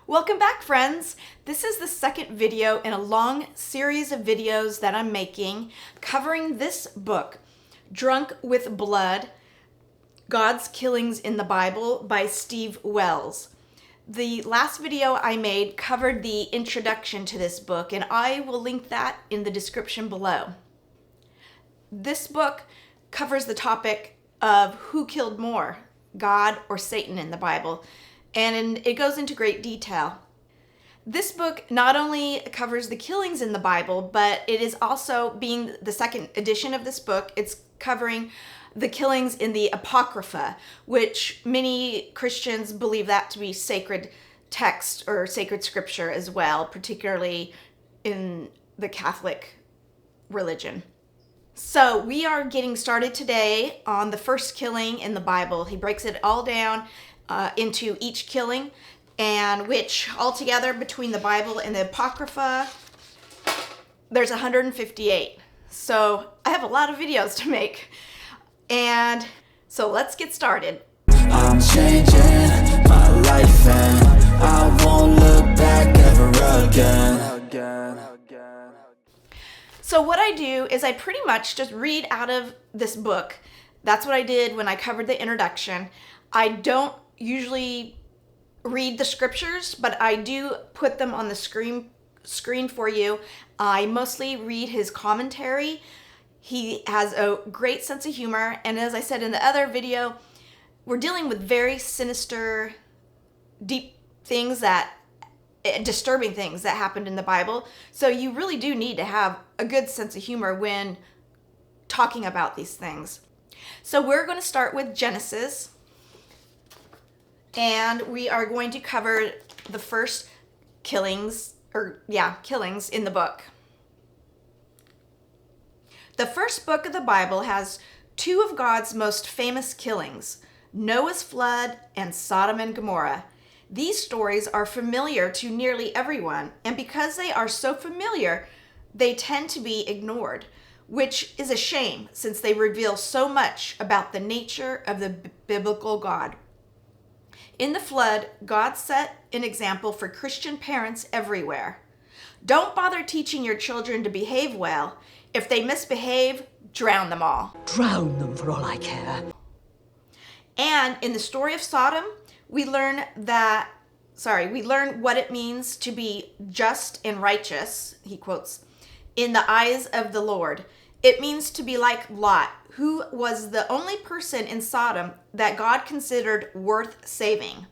Welcome back, friends. This is the second video in a long series of videos that I'm making covering this book, Drunk with Blood, God's Killings in the Bible by Steve Wells. The last video I made covered the introduction to this book, and I will link that in the description below. This book covers the topic of who killed more, God or Satan in the Bible, and it goes into great detail. This book not only covers the killings in the Bible, but it is also, being the second edition of this book, it's covering the killings in the Apocrypha, which many Christians believe that to be sacred text or sacred scripture as well, particularly in the Catholic religion. So we are getting started today on the first killing in the Bible. He breaks it all down into each killing, and which altogether between the Bible and the Apocrypha, there's 158. So I have a lot of videos to make. And so let's get started. I'm changing my life and I won't look back ever again. So what I do is I pretty much just read out of this book. That's what I did when I covered the introduction. I don't usually read the scriptures, but I do put them on the screen for you. I mostly read his commentary. He has a great sense of humor, and as I said in the other video, we're dealing with very sinister, deep things, disturbing things that happened in the Bible. So you really do need to have a good sense of humor when talking about these things. So we're going to start with Genesis, and we are going to cover the first killings in the book. The first book of the Bible has two of God's most famous killings, Noah's flood and Sodom and Gomorrah. These stories are familiar to nearly everyone, and because they are so familiar, they tend to be ignored, which is a shame since they reveal so much about the nature of the biblical God. In the flood, God set an example for Christian parents everywhere. Don't bother teaching your children to behave well. If they misbehave, drown them all. Drown them for all I care. And in the story of Sodom, we learn what it means to be just and righteous, he quotes, in the eyes of the Lord. It means to be like Lot, who was the only person in Sodom that God considered worth saving.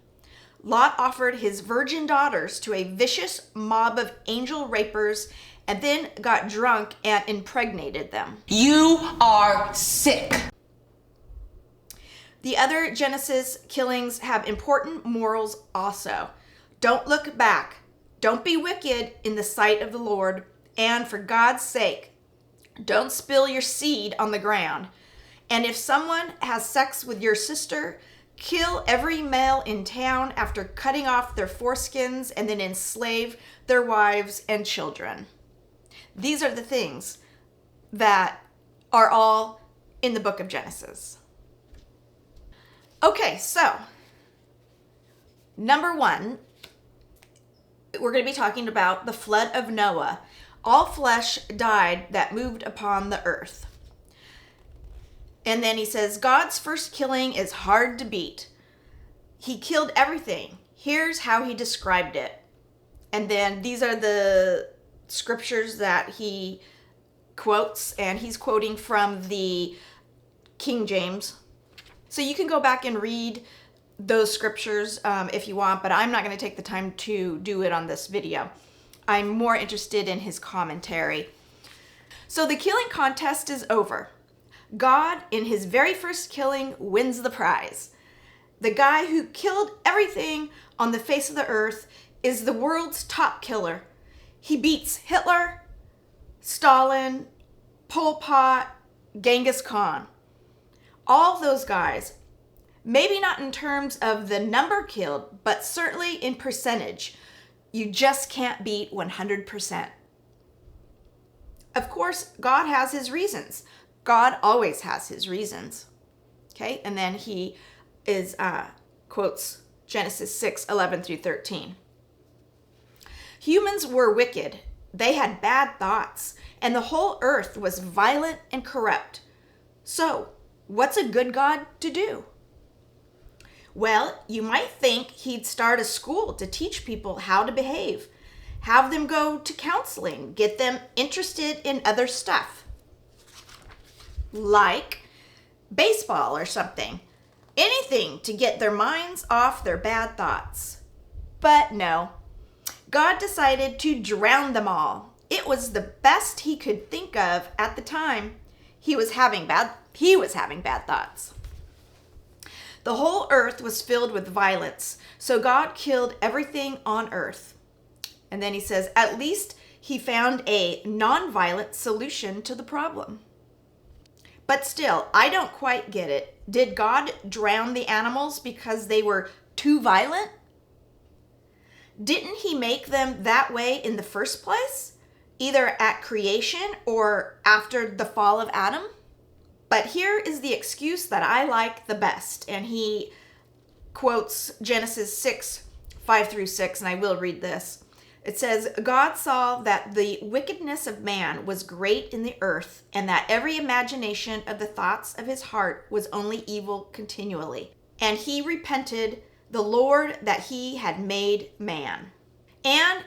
Lot offered his virgin daughters to a vicious mob of angel rapers and then got drunk and impregnated them. You are sick. The other Genesis killings have important morals also. Don't look back. Don't be wicked in the sight of the Lord. And for God's sake, don't spill your seed on the ground. And if someone has sex with your sister, kill every male in town after cutting off their foreskins and then enslave their wives and children. These are the things that are all in the book of Genesis. Okay, so number one, we're going to be talking about the flood of Noah. All flesh died that moved upon the earth. And then he says, God's first killing is hard to beat. He killed everything. Here's how he described it. And then these are the scriptures that he quotes, and he's quoting from the King James. So you can go back and read those scriptures if you want, but I'm not going to take the time to do it on this video. I'm more interested in his commentary. So the killing contest is over. God, in his very first killing, wins the prize. The guy who killed everything on the face of the earth is the world's top killer. He beats Hitler, Stalin, Pol Pot, Genghis Khan. All those guys, maybe not in terms of the number killed, but certainly in percentage. You just can't beat 100%. Of course, God has his reasons. God always has his reasons. Okay, and then he quotes Genesis 6:11 through 13. Humans were wicked. They had bad thoughts, and the whole earth was violent and corrupt. So, what's a good God to do? Well, you might think he'd start a school to teach people how to behave, have them go to counseling, get them interested in other stuff, like baseball or something. Anything to get their minds off their bad thoughts. But no, God decided to drown them all. It was the best he could think of at the time. He was having bad thoughts. The whole earth was filled with violence, so God killed everything on earth. And then he says, at least he found a non-violent solution to the problem. But still, I don't quite get it. Did God drown the animals because they were too violent? Didn't he make them that way in the first place? Either at creation or after the fall of Adam? But here is the excuse that I like the best. And he quotes Genesis 6, 5 through 6, and I will read this. It says, God saw that the wickedness of man was great in the earth, and that every imagination of the thoughts of his heart was only evil continually. And he repented the Lord that he had made man. And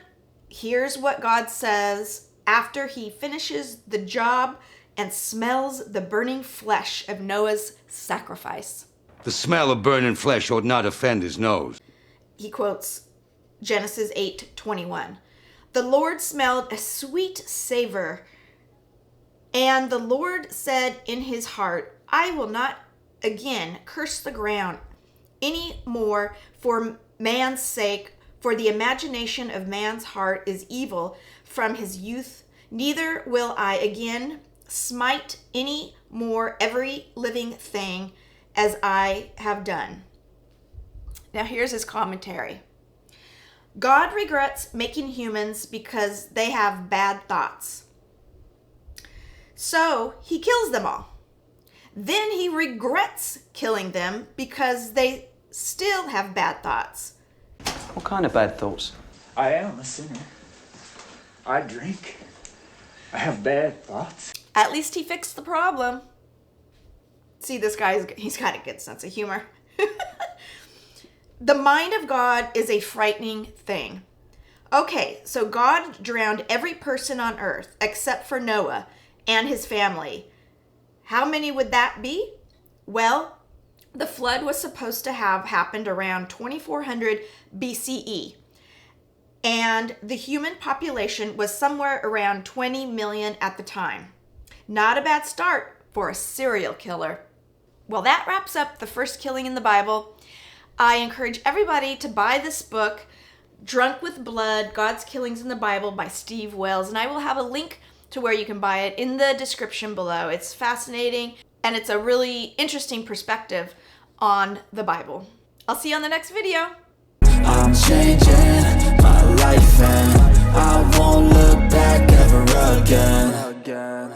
here's what God says after he finishes the job and smells the burning flesh of Noah's sacrifice. The smell of burning flesh ought not offend his nose. He quotes Genesis 8:21. The Lord smelled a sweet savor, and the Lord said in his heart, I will not again curse the ground any more for man's sake, for the imagination of man's heart is evil from his youth. Neither will I again smite any more every living thing as I have done. Now here's his commentary. God regrets making humans because they have bad thoughts. So he kills them all. Then he regrets killing them because they still have bad thoughts. What kind of bad thoughts? I am a sinner. I drink. I have bad thoughts. At least he fixed the problem. See, this guy, he's got a good sense of humor. The mind of God is a frightening thing. Okay, so God drowned every person on earth except for Noah and his family. How many would that be? Well, the flood was supposed to have happened around 2400 BCE. And the human population was somewhere around 20 million at the time. Not a bad start for a serial killer. Well, that wraps up the first killing in the Bible. I encourage everybody to buy this book, Drunk with Blood, God's Killings in the Bible by Steve Wells. And I will have a link to where you can buy it in the description below. It's fascinating and it's a really interesting perspective on the Bible. I'll see you on the next video. I'm changing my life and I won't look back ever again.